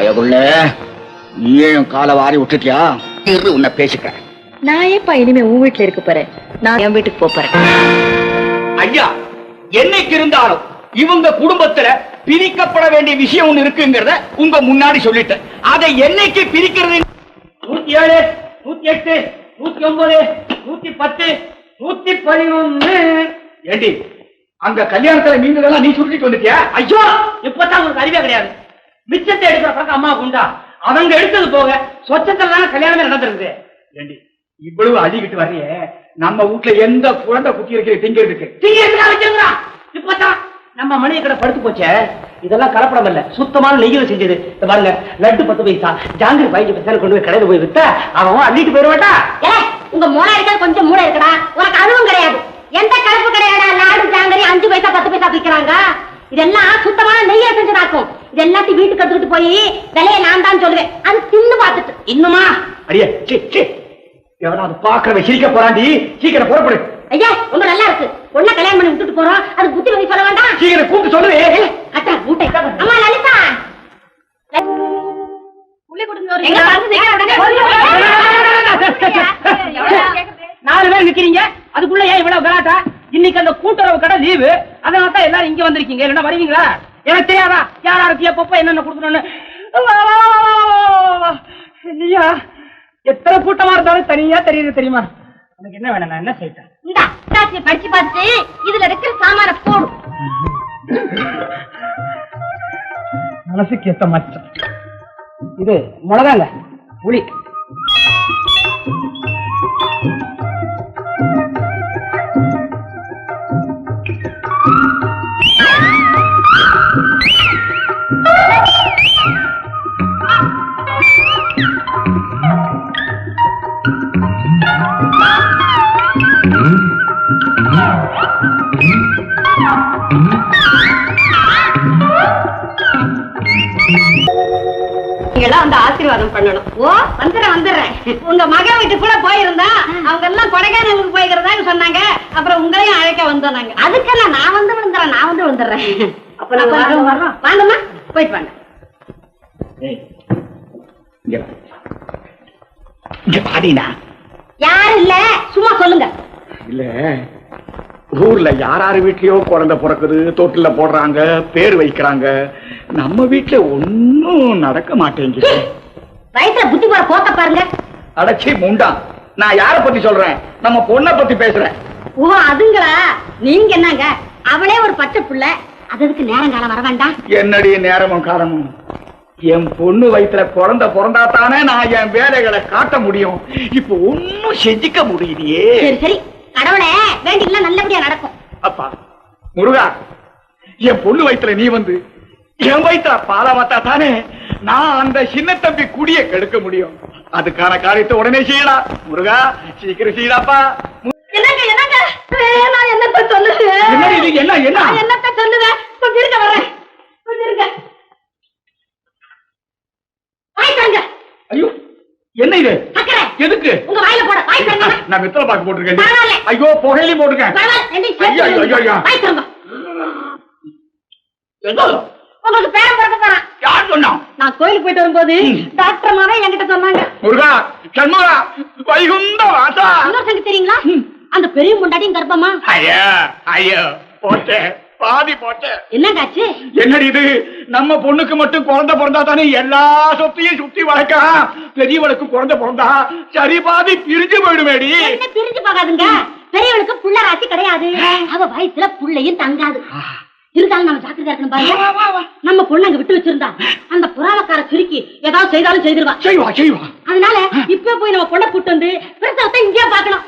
பயகுள்ள ஏன் காலை வாரி விட்டுட்டியா? இரு உன்னை பேசிக்கிறேன். நான் ஏப்பா இனிமே உன் வீட்டுல இருக்க போறேன், நான் என் வீட்டுக்கு போறேன். ஐயா, என்னைக்கு இருந்தாலும் இவங்க குடும்பத்துல பிரிக்கப்பட வேண்டிய விஷயம் ஒண்ணு இருக்குங்கிறத உங்க முன்னாடி சொல்லிட்டேன். அதை என்னைக்கு பிரிக்கிறது? 107, 108, 109, 110, 111. ஏண்டி அங்க கல்யாணத்துல மீன்கள் நீ சுருட்டிட்டு வந்துட்டியா? ஐயோ, இப்பதான் உங்களுக்கு அறிவே கிடையாது. மிச்சத்தை எடுக்கிற பக்கம் அம்மா உண்டா? அவங்க எடுத்தது போக சொச்சத்துல கல்யாணமே நடந்திருக்கு. ஏண்டி இவ்வளவு அடிக்கிட்டு வர்றிய, நம்ம வீட்டுல எந்த குழந்தை குட்டி இருக்கிற திங்கிறதுக்கு வச்சுங்களா? இப்பதான் நம்ம மணியை கடை படுத்து போச்சே, இதெல்லாம் கலப்படம் இல்ல, சுத்தமான நெய்யில செஞ்சது. பாருங்க, லட்டு 10 பைசா, ஜாங்கிரி 15 பைசா கொண்டு போய் கடையில போய் வித்தா அவன் அள்ளிட்டு போயிருவாட்டா. உங்க மூளை இருக்கா? கொஞ்சம் மூளை இருக்கடா, உனக்கு அதுவும் கிடையாது. எந்த கலப்பு கிடையாடா? லாடு ஜாங்கிரி 5 பைசா 10 பைசா விற்கிறாங்க. இதெல்லாம் சுத்தமான நெய்யா செஞ்சதாக்கும். இது எல்லாத்தையும் வீட்டுக்கு எடுத்துக்கிட்டு போய் விலையை நான் தான் சொல்லுவேன். அது தின்னு பார்த்துட்டு இன்னுமா அடியே எவனாவது பாக்குறவ சிரிக்க போறாண்டி. சீக்கிரம் புறப்படு. ஐயா, ரொம்ப நல்லா இருக்கு. ஒண்ணா கல்யாணம் பண்ணி விட்டுட்டு போறோம், அது புத்தி வகை சொல்ல வேண்டாம். சீக்கிரம் கூப்பிட்டு சொல்லுவே. அட்டா மூட்டை. அம்மா லலிதா, புள்ளி கொடுங்க. 4 பேர் நிக்கிறீங்க, அதுக்குள்ள ஏன் இவ்வளவு கலாட்டா? இன்னைக்கு அந்த கூட்டுறவு கடை லீவு, அதனால தான் எல்லாரும் இங்க வந்திருக்கீங்க. இல்லைன்னா வருவீங்களா? எனக்கு தெரியாதா யாராருக்கு எப்பப்ப என்னென்ன கொடுக்கணும்னு? இல்லையா, எத்தனை கூட்டமா இருந்தாலும் தனியா தெரியுது தெரியுமா? உனக்கு என்ன வேணும்? நான் என்ன செய்யட்டேன்? இந்த படிச்சு பார்த்து இதுல இருக்கிற சாமான போடு. மனசுக்கு ஏத்த மச்சம் இது. மிளகாங்க, புளி, வந்து ஆசீர்வாதம் பண்ணணும். ஓ, வந்துடுறேன். உங்க மக வீட்டு கூட போயிருந்தா அவங்க எல்லாம் கொடைக்கானலுக்கு போய்கிறதா சொன்னாங்க. அப்புறம் உங்களையும் அழைக்க வந்தோம் நாங்க. அதுக்கெல்லாம் நான் வந்து விழுந்துறேன். அப்ப நாங்க வர்றோம். வாங்கம்மா, போயிட்டு வாங்க. யாரும் இல்ல, சும்மா சொல்லுங்க. இல்ல, ஊர்ல யாராரு வீட்லயோ குழந்தை பிறக்குது, தொட்டில போடுறாங்க, பேர் வைக்கிறாங்க. நம்ம வீட்டுல ஒன்னும் நடக்க மாட்டேங்குது. வயசுல புத்தி போற போத்த பாருங்க. அடச்சி முண்டா, நான் யார பத்தி சொல்றேன்? நம்ம பொண்ணை பத்தி பேசுறேன். ஓ, அதுங்களா? நீங்க என்னங்க, அவளே ஒரு பச்சை புள்ள, அதுக்கு நேரம் காலம் வர வேண்டாம். என்னடி நேரமும் காலமும்? என் பொண்ணு வயிற்றுல குழந்தை பிறந்தாத்தானே நான் என் வேலைகளை காட்ட முடியும். இப்ப ஒன்னும் செஞ்சுக்க முடியலையே. சரி சரி, கடவுளே வேண்டிக்கலாம் நல்லபடியா நடக்கும். அப்பா முருகா, என் பொண்ணு வயிற்றுல நீ வந்து என் வயிற்றுல பால மாத்தா தானே நான் அந்த சின்ன தம்பி குடிய கெடுக்க முடியும். அதுக்கான காரியத்தை உடனே செய்யலாம். முருகா, சீக்கிரம் செய்யலாப்பா. என்னங்க என்னங்க, நான் என்னத்த சொல்லுவேன்? என்னத்த சொல்லுவேன்? கொஞ்சம் இருக்க வரேன், கொஞ்சம் இருக்க. வாய்த்தாங்க. ஐயோ, என்ன இது? எதுக்கு? உங்க வாயில போட. வாய்த்தாங்க. நான் வெத்தலை பாக்கு போட்டிருக்கேன். ஐயோ, புகையிலையும் போட்டிருக்கேன். உங்களுக்கு பேரம் பிறக்க போறான். யார் சொன்னா? நான் கோயிலுக்கு போயிட்டு வரும்போது டாக்டர் மாரே என்கிட்ட சொன்னாங்க. முருகா, சண்முகா, வைகுண்ட வாசா. இன்னொரு தெரியுங்களா? அந்த பெரிய முண்டாட்டியும் கர்ப்பமா. ஐயோ போட்டே, பாதி போட்டே. என்னங்காச்சு? என்னடி இது? நம்ம பொண்ணுக்கு மட்டும் குழந்தை பிறந்தா தானே எல்லா சொத்தையும் சுத்தி வளர்க்கா. பெரியவளுக்கு குழந்தை பிறந்தா சரி பாதி பிரிஞ்சு போயிடுமேடி. என்ன பிரிஞ்சு போகாதுங்க, பெரியவளுக்கு புள்ள ராசி கிடையாது. அவ வயசுல புள்ளையும் தங்காது. இருந்தாலும் நம்ம ஜாக்கிரதையா இருக்கணும் பாருங்க. நம்ம பொண்ணு அங்க விட்டு வச்சிருந்தா அந்த புறாவக்கார சுருக்கி ஏதாவது செய்தாலும் செய்திருவா. செய்வா. அதனால இப்ப போய் நம்ம பொண்ணை கூட்டு வந்து பிரசவத்தை இங்கே பாக்கணும்.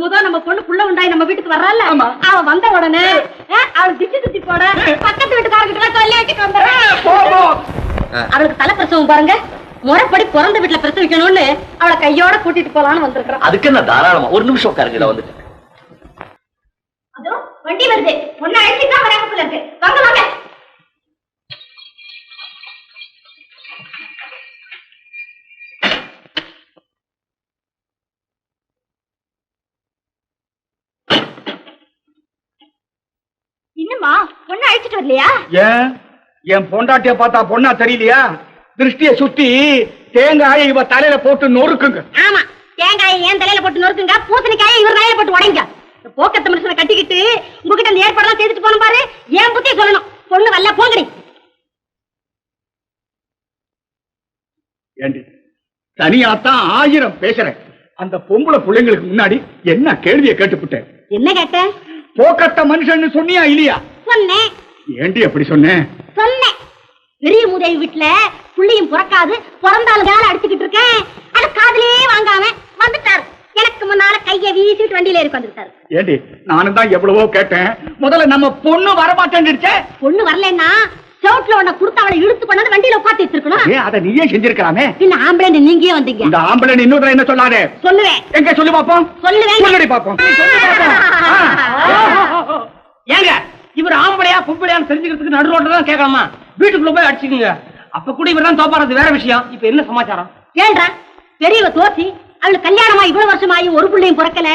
முத நம்ம பொண்ணு புள்ள உண்டாய் நம்ம வீட்டுக்கு வர்றாள். அவ வந்த உடனே அவள் திச்சு திச்சு போட பக்கத்து வீட்டுக்காரர்கிட்ட சொல்லி வச்சுட்டு வந்துடுறேன். அவளுக்கு தலை பிரசவம் பாருங்க, முறைப்படி பிறந்த வீட்டுல பிரசவிக்கணும்னு அவளை கையோட கூட்டிட்டு போலான்னு வந்திருக்கிறோம். அதுக்கு என்ன, தாராளமா ஒரு நிமிஷம் உட்காருங்க. வந்துட்டு வண்டி வருது, பொண்ணு அழைச்சிதான் வராங்க போல இருக்கு. வாங்க வாங்க. இன்னுமா பொண்ணு அழைச்சிட்டு வரலையா? ஏன் என் பொண்டாட்டிய பார்த்தா பொண்ணா தெரியலையா? திருஷ்டிய சுத்தி தேங்காயை இவ தலையில போட்டு நொறுக்குங்க. ஆமா, தேங்காயை ஏன் தலையில போட்டு நொறுக்குங்க, பூசணிக்காயை இவர் தலையில போட்டு உடைங்க. போக்கத்த மனுஷனை கட்டிக்கிட்டு உங்ககிட்ட அந்த ஏற்பாடெல்லாம் செய்துட்டு போன பாரு. ஏன் புத்திய சொல்லணும். பொண்ணு வரல போங்கடி. ஏண்டி தனியாத்தான் 1000 பேசுறேன். அந்த பொம்பளை பிள்ளைங்களுக்கு முன்னாடி என்ன கேள்வியை கேட்டுப்புட்டேன். என்ன கேட்ட? போக்கத்த மனுஷன் சொன்னியா இல்லையா? சொன்னேன். ஏண்டி அப்படி சொன்னேன்? சொன்னேன். பெரிய முதவி வீட்டுல புள்ளியும் பிறக்காது, பிறந்தாலும் வேலை அடிச்சுக்கிட்டு இருக்கேன். அது காதலே வாங்காம வந்துட்டாரு. எனக்கு முன்னால கைய வீசிட்டு வண்டியில இருக்கு வந்துட்டாரு. ஏண்டி நானும் தான் எவ்வளவோ கேட்டேன். முதல்ல நம்ம பொண்ணு வரமாட்டேன்னுச்சே. பொண்ணு வரலன்னா சவுட்ல உன்னை கொடுத்து அவளை இழுத்து கொண்டாந்து வண்டியில உட்காந்து வச்சிருக்கணும். ஏன் அதை நீயே செஞ்சிருக்கலாமே? இந்த ஆம்பளை நீங்க வந்தீங்க. இந்த ஆம்பளை இன்னொரு என்ன சொல்லாதே. சொல்லுவேன். எங்க சொல்லி பாப்போம். சொல்லுவேன். சொல்லி பாப்போம். ஏங்க இவர் ஆம்பளையா பொம்பளையான்னு தெரிஞ்சுக்கிறதுக்கு நடு ரோட்ல தான் கேட்கலாமா? வீட்டுக்குள்ள போய் அடிச்சுக்குங்க. அப்ப கூட இவர் தான் தோப்பாறது வேற விஷயம். இப்ப என்ன சமாச்சாரம்? கேள்றா, பெரியவ தோசி அவளுக்கு கல்யாணமா இவ்வளவு வருஷமாயி ஒரு பிள்ளையும் பிறக்கல.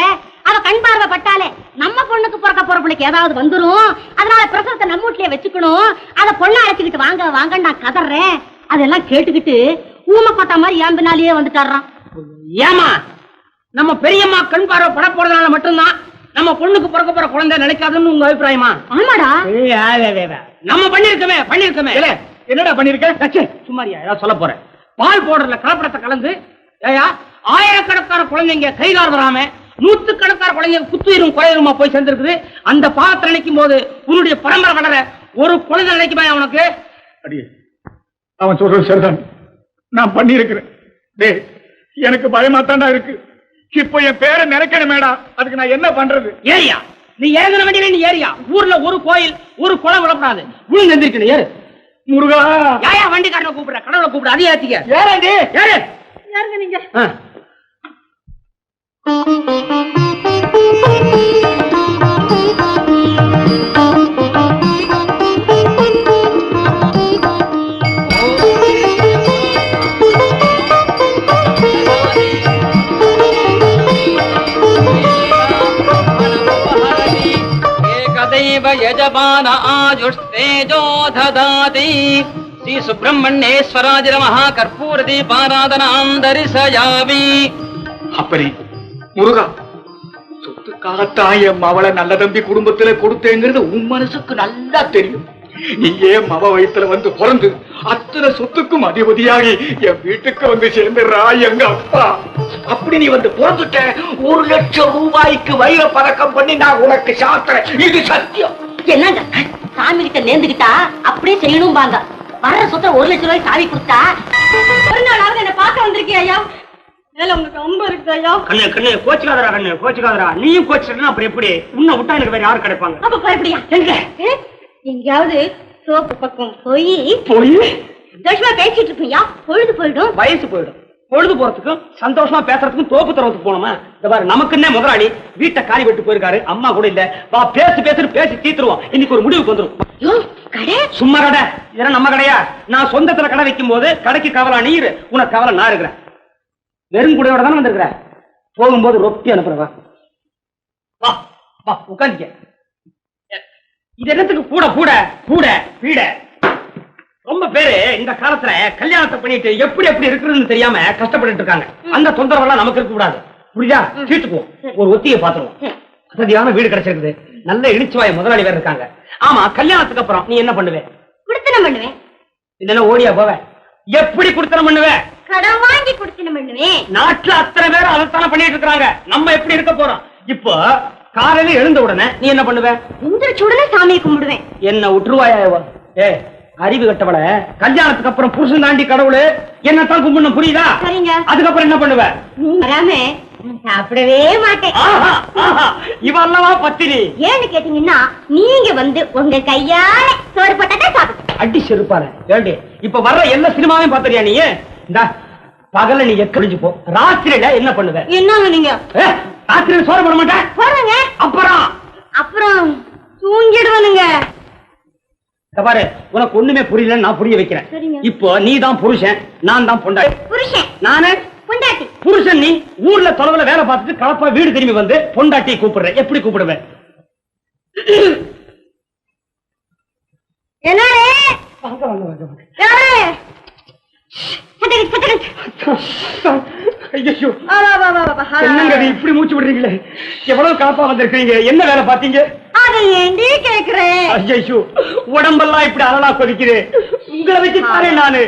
அவ கண் பார்வை பட்டாலே நம்ம பொண்ணுக்கு பிறக்க போற பிள்ளைக்கு ஏதாவது வந்துரும். அதனால பிரசவத்தை நம்ம வீட்லயே வச்சுக்கணும். அத பொண்ணை அழைச்சுக்கிட்டு வாங்க வாங்க நான் கதறேன். அதெல்லாம் கேட்டுக்கிட்டு ஊமை கொட்டா மாதிரி என் பின்னாலேயே வந்துட்டாரான். ஏமா நம்ம பெரியம்மா கண் பார்வை பட போறதுனால மட்டும்தான் நம்ம பொண்ணுக்கு பிறக்க போற குழந்தை நினைக்காதுன்னு உங்க அபிப்பிராயமா? ஆமாடா. நம்ம பண்ணிருக்கமே என்னடா பண்ணிருக்க? சும்மாரியா ஏதாவது சொல்ல போறேன். பால் போடுறதுல கலப்படத்தை கலந்து ஏயா ஆயிரக்கணக்கான குழந்தைங்க கைகால் வராம 100கணக்கான குழந்தைங்க குத்துயிரும் குறையுமா போய் சேர்ந்திருக்குது. அந்த பாத்திரம் நினைக்கும் போது உன்னுடைய பரம்பரை வளர ஒரு குழந்தை நினைக்குமா உனக்கு? அடியே அவன் சொல்றது சரிதான். நான் பண்ணிருக்கிறேன். டேய் எனக்கு பயமாத்தாண்டா இருக்கு. இப்போ என் பேரை நினைக்கணுமேடா. அதுக்கு நான் என்ன பண்றது? ஏரியா நீ ஏறின வண்டியில நீ ஏரியா. ஊர்ல ஒரு கோயில் ஒரு குளம் விடப்படாது. விழுந்து எந்திரிக்கணும். ஏறு முருகா. யாயா வண்டிக்காரனை கூப்பிடுற? கடவுளை கூப்பிடுற. அதே ஏத்திக்க. ஏறேண்டி. ஏறு. யாருங்க நீங்க? यजमान आजुष्तेजो ददाति श्री सुब्रह्मण्येश्वराय नमः कर्पूर दीपाराधनां दर्शयामि. அப்படி முருகா, சொத்துக்காகத்தான் என் மவளை நல்ல தம்பி குடும்பத்துல கொடுத்தேங்கிறது உன் மனசுக்கு நல்லா தெரியும். நீ ஏன் மவ வயித்துல வந்து பிறந்து அத்தனை சொத்துக்கும் அதிபதியாகி என் வீட்டுக்கு வந்து சேர்ந்துடுறா எங்க அப்பா. அப்படி நீ வந்து பிறந்துட்ட 1,00,000 ரூபாய்க்கு வைர பதக்கம் பண்ணி நான் உனக்கு சாத்துறேன். இது சத்தியம். என்னங்க சாமி கிட்ட நேர்ந்துகிட்டா அப்படியே செய்யணும் பாங்க. வர்ற சொத்தை 1,00,000 ரூபாய் சாவி கொடுத்தா ஒரு நாளாவது என்ன பார்க்க வந்திருக்கீங்க ஐயா. மேல உங்களுக்கு அம்பு இருக்கு ஐயா. கண்ணு கண்ணு கோச்சுக்காதரா. கண்ணு கோச்சுக்காதரா. நீயும் கோச்சுனா அப்புறம் எப்படி? உன்னை விட்டா எனக்கு வேற யாரு கிடைப்பாங்க? அப்ப பயப்படியா? எங்கயாவது சோப்பு பக்கம் போய் சந்தோஷமா பேசிட்டு இருப்பீங்க. பொழுது போயிடும். வயசு போயிடும். பொழுது போறதுக்கும் சந்தோஷமா பேசுறதுக்கும் தோப்பு தரத்துக்கு போனோமா? இந்த பாரு நமக்குன்னே முதலாளி வீட்டை காலி விட்டு போயிருக்காரு. அம்மா கூட இல்ல. வா பேசி தீத்துருவோம். இன்னைக்கு ஒரு முடிவுக்கு வந்துரும். சும்மா கடை இதெல்லாம் நம்ம கடையா? நான் சொந்தத்துல கடை வைக்கும் போது கடைக்கு கவலா நீர், உனக்கு கவலை நான் இருக்கிறேன். வெறும் கூடையோட தானே வந்திருக்கிற. போகும்போது ரொப்பி அனுப்புறவா. வா வா உட்காந்துக்க. இது என்னத்துக்கு கூட கூட கூட வீட? ரொம்ப பேரு இந்த காலத்துல கல்யாணத்தை பண்ணிட்டு எப்படி எப்படி இருக்குன்னு தெரியாம கஷ்டப்பட்டு இருக்காங்க. அந்த தொந்தரவெல்லாம் நமக்கு இருக்க கூடாது. புரியுதா? தீர்த்துக்குவோம். ஒரு ஒத்தியை பாத்துருவோம். வசதியான வீடு கிடைச்சிருக்குது. நல்ல இழிச்சுவாய முதலாளி வேற இருக்காங்க. ஆமா, கல்யாணத்துக்கு அப்புறம் நீ என்ன பண்ணுவே? குடுத்தனம் பண்ணுவேன். இதெல்லாம் ஓடியா போவேன்? எப்படி குடுத்தனம் பண்ணுவேன்? கடன் வாங்கி குடுத்தனம் பண்ணுவேன். நாட்டுல அத்தனை பேர் அதைத்தானே பண்ணிட்டு இருக்காங்க. நம்ம எப்படி இருக்க போறோம்? இப்போ காலையில எழுந்த உடனே நீ என்ன பண்ணுவ? இந்த சுடல சாமியை கும்பிடுவேன். என்ன விட்டுருவாயா? ஏ அறிவு கட்டவள, கல்யாணத்துக்கு அப்புறம் புருஷன் தாண்டி கடவுளு என்னத்தான் கும்பிடணும். புரியுதா? சரிங்க. அதுக்கப்புறம் என்ன பண்ணுவ? வராம சாப்பிடவே மாட்டேன். இவல்லவா பத்தினி. ஏன்னு கேட்டீங்கன்னா நீங்க வந்து உங்க கையால சோறு போட்டா சாப்பிடு. அடி செருப்பாரு. ஏண்டி இப்ப வர்ற எல்லா சினிமாவையும் பாத்துறியா நீ? இந்த பகல நீ எக்கழிஞ்சு போ. ராத்திரியில என்ன பண்ணுவ? என்னங்க நீங்க? ராத்திரியில சோறு போட மாட்டேன். போடுங்க. அப்புறம் தூங்கிடுவானுங்க. பாரு, உனக்கு ஒண்ணுமே புரியல. நான் புரிய வைக்கிறேன். இப்போ நீ தான் புருஷன், நான் தான் பொண்டாட்டி. புருஷன் நானு, பொண்டாட்டி புருஷன். நீ ஊர்ல தொலைவுல வேலை பார்த்துட்டு கலப்பா வீடு திரும்பி வந்து பொண்டாட்டி கூப்பிடுற. எப்படி கூப்பிடுவேன்? என்னே என்னங்க இப்படி மூச்சு விடுறீங்களே? எவ்வளவு காப்பா வந்திருக்கீங்க, என்ன வேலை பாத்தீங்க? அதை ஏண்டி கேக்குறேன்? ஐயோ, உடம்பெல்லாம் இப்படி அலலா கொதிக்கிறேன். உங்களை வச்சு தானே நானு.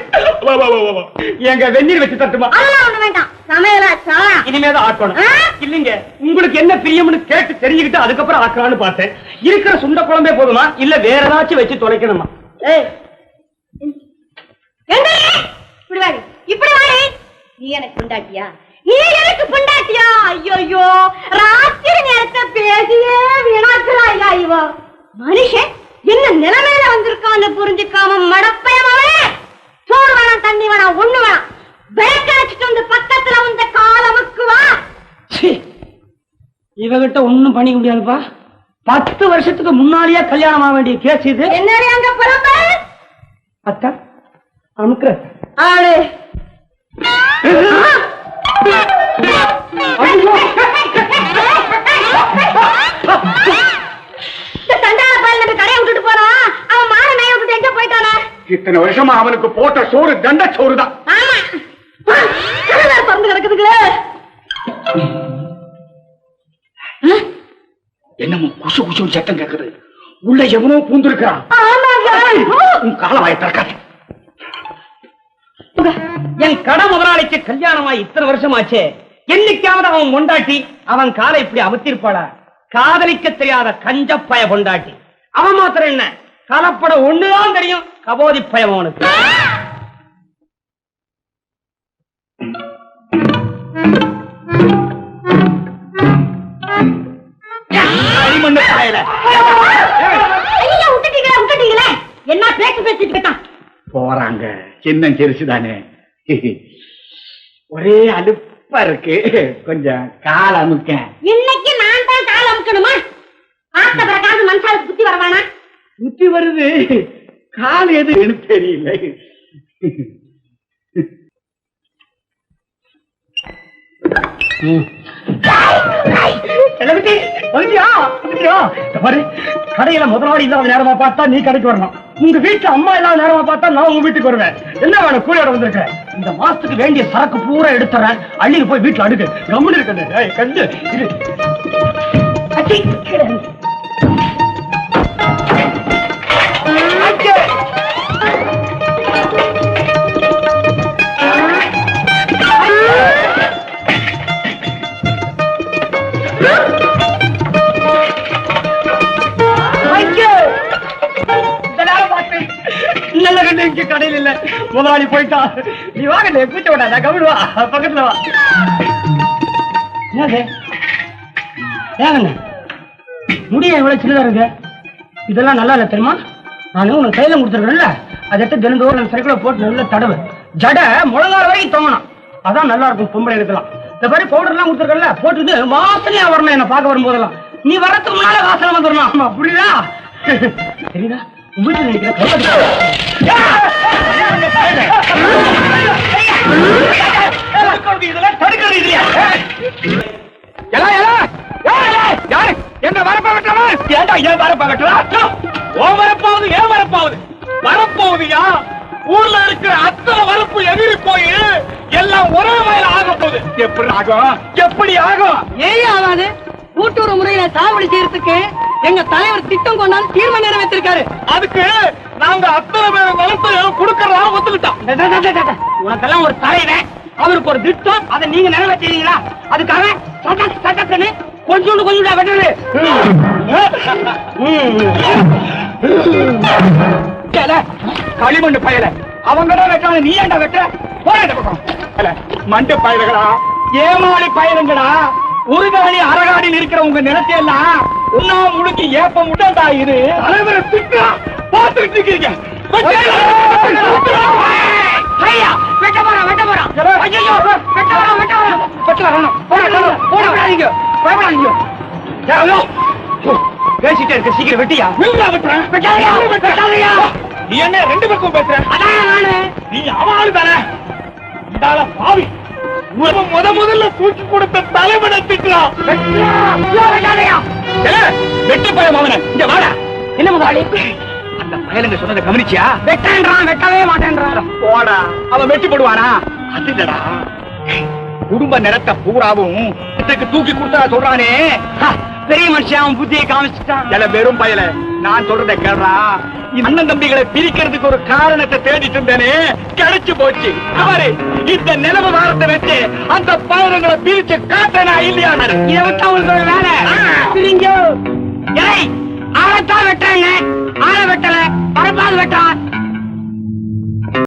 எங்க வெந்நீர் வச்சு தட்டுமா? அதெல்லாம் ஒண்ணு வேண்டாம். சமையலாச்சா? இனிமேதான் ஆக்கணும். இல்லீங்க, உங்களுக்கு என்ன பிரியம்னு கேட்டு தெரிஞ்சுக்கிட்டு அதுக்கப்புறம் ஆக்கலான்னு பார்த்தேன். இருக்கிற சுண்ட குழம்பே போதுமா, இல்ல வேற ஏதாச்சும் வச்சு தொலைக்கணுமா? இப்படி வாடி, இப்படி வாடி. நீ எனக்கு பொண்டாட்டியா? நீ எனக்கு பொண்டாட்டியா? ஐயோ, ராத்திரி நேரத்தை பேசியே வீணாக்குறாயா இவ. மனுஷன் என்ன நிலைமையில வந்திருக்கான்னு புரிஞ்சுக்காம மடப்பயமாவே சோறு வேணாம், தண்ணி வேணாம், ஒண்ணு வேணாம். விளக்க வச்சுட்டு வந்து பக்கத்துல வந்த காலமுக்கு வா. இவகிட்ட ஒண்ணும் பண்ணிக்க முடியாதுப்பா. 10 வருஷத்துக்கு முன்னாலேயே கல்யாணம் ஆக வேண்டிய கேஸ் இது. என்னடி அங்க புலம்ப? அத்தா அமுக்குற ஆளு கடையை விட்டுட்டு போறான். அவன் மாற மேய விட்டு எங்க போயிட்டானா? இத்தனை வருஷமா அவனுக்கு போட்ட சோறு தண்ட சோறுதான். திறந்து கிடக்குதுங்க. என்னமோ குசு குசு சத்தம் கேக்குது. உள்ள எவனோ பூந்திருக்கிறான். உன் காலவாய திறக்காது. என் கடை முதலாளிக்கு கல்யாணமா இத்தனை வருஷமாச்சே, என்னைக்காவது அவன் பொண்டாட்டி அவன் காலை இப்படி அமர்த்திருப்பாளா? காதலிக்க தெரியாத கஞ்சப்பய பொண்டாட்டி. அவன் மாத்திரம் என்ன, கலப்படம் ஒண்ணுதான் தெரியும். கபோதி பயம் அவனுக்கு. என்ன பேச்சு பேசிட்டு போறாங்க. சின்ன சிரிச்சுதானே, ஒரே அலுப்பா இருக்கு. கொஞ்சம் கால் அமுக்க. இன்னைக்கு நான் தான் கால் அமுக்கணுமா? ஆத்த பிரகாச மனுஷாலுக்கு புத்தி வரவானா? புத்தி வருது, கால் எதுன்னு தெரியல. கடையில முதலாளி இல்லாத நேரமா பார்த்தா நீ கடைக்கு வரணும். உங்க வீட்டுல அம்மா இல்லாத நேரமா பார்த்தா நான் உங்க வீட்டுக்கு வருவேன். என்ன வேணும், கூலியோட வந்திருக்கேன். இந்த மாசத்துக்கு வேண்டிய சரக்கு பூரா எடுத்துறேன். அள்ளிட்டு போய் வீட்டுல அடுக்கு. கம்முன்னு இருக்கு கண்டு இது. கடையில் இல்ல, முதலாளி போயிட்டா. நீ வாங்க, கூச்ச விடாத, கவிடுவா, பக்கத்துல வா. முடிய எவ்வளவு சின்னதா இருக்கு. இதெல்லாம் நல்லா இல்ல தெரியுமா? நான் உனக்கு கையில கொடுத்துருக்கேன்ல, அதை எடுத்து தினந்தோறும் சைக்கிள போட்டு நல்ல தடவை ஜட முழங்கால வரைக்கும் தோங்கணும். அதான் நல்லா இருக்கும் பொம்பளை இருக்கலாம். இந்த மாதிரி பவுடர் எல்லாம் கொடுத்துருக்கல, போட்டுட்டு வாசனையா வரணும். என்ன பார்க்க வரும்போதெல்லாம் நீ வரத்துக்கு முன்னால வாசனை வந்துடணும். புரியுதா? சரிதா? வீட்டுல நினைக்கிற என்ன வரப்ப வெட்டவன்? ஏண்டா ஏன் வரப்ப வெட்டலாம்? ஓ வரப்பாவது ஏன் வரப்பாவது? வரப்போகுதியா? ஊர்ல இருக்கிற அத்தனை வரப்பு எதிரி போய் எல்லாம் ஒரே வயல ஆக போகுது. எப்படி ஆகும்? எப்படி ஆகும்? ஏன் ஆகாது? கூட்டுறவு முறையில சாகுபடி செய்யறதுக்கு எங்க தலைவர் திட்டம் கொண்டாந்து தீர்மானம் நிறைவேற்றிருக்காரு. அதுக்கு நாங்க அத்தனை பேர் வளர்த்து கொடுக்கறதா ஒத்துக்கிட்டோம். உனக்கெல்லாம் ஒரு தலைவன், அவருக்கு ஒரு திட்டம், அதை நீங்க நிறைவேற்றீங்களா? அதுக்காக சட்டக்கன்னு கொஞ்சோண்டு வெட்டுறது. களிமண்ணு பயல அவங்கடா வெட்டான, நீ ஏண்டா வெட்ட? போராட்ட மண்டு பயல்களா, ஏமாளி பயலுங்களா, உருகாணி அரகாணியில் இருக்கிற உங்க நிலத்தையெல்லாம் உண்ணா முழுக்கி ஏப்ப முட்டா இது தலைவரை திட்டா பார்த்துட்டு இருக்கீங்க. பேசிட்டே இருக்க, சீக்கிரம் வெட்டியா. நீ என்ன ரெண்டு பக்கம் பேசுற? நீ அவளு தானே பாவி. முதல்ல தூக்கி கொடுத்த தலைவனை திட்டலாம். வெட்டு பயம் அவனை. இங்க வாடா. என்ன முதலாளி? அந்த பயலுங்க சொன்னதை கவனிச்சியா? வெட்டேன்றான், வெட்டவே மாட்டேன்றான். போடா, அவன் வெட்டி போடுவானா? அது இல்லடா, குடும்ப நிலத்தை பூராவும் தூக்கி கொடுத்தா சொல்றானே, பெரிய மனுஷன் அவன் புத்தியை காமிச்சுட்டான். எல வெறும் பயல, நான் சொல்றதை கேள்றா. அண்ணன் தம்பிகளை பிரிக்கிறதுக்கு ஒரு காரணத்தை தேடிட்டு இருந்தேனே, கிடைச்சு போச்சு. அவரு இந்த நிலவு வாரத்தை வச்சு அந்த பயணங்களை பிரிச்சு காட்டனா இல்லையா? இதை விட்டு அவங்களுக்கு ஒரு வேலை. பிரிங்க. ஏய், ஆளைத்தான் வெட்டாங்க, ஆளை வெட்டல, பரப்பாது வெட்டான்.